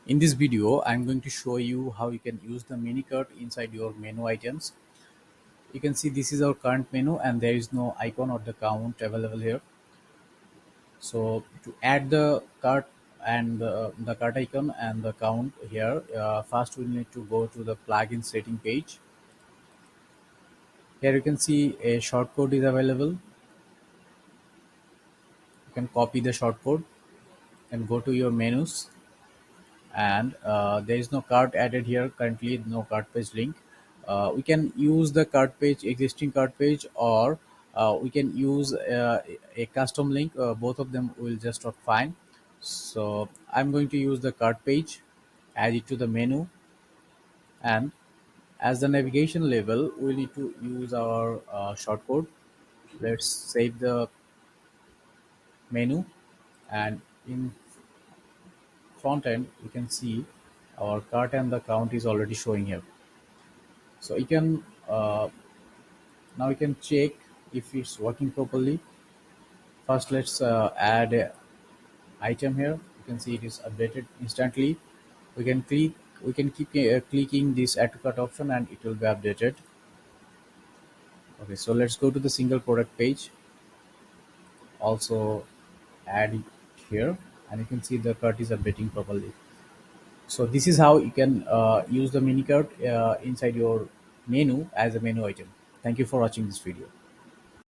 In this video, I'm going to show you how you can use the mini cart inside your menu items. You can see this is our current menu and there is no icon or the count available here. So to add the cart and the cart icon and the count here, first we need to go to the plugin setting page. Here you can see a shortcode is available. You can copy the shortcode and go to your menus, and there is no cart added here currently, no cart page link. We can use the cart page, existing cart page, or we can use a custom link. Both of them will just work fine. So I'm going to use the cart page, add it to the menu, and as the navigation level we need to use our shortcode. Let's save the menu, and in front end you can see our cart and the count is already showing here. So you can now you can check if it's working properly. First, let's add a item here. You can see it is updated instantly. We can click, we can keep clicking this add to cart option and it will be updated. Okay, so let's go to the single product page. Also add it here, and you can see the cart is updating properly. So this is how you can use the mini cart inside your menu as a menu item. Thank you for watching this video.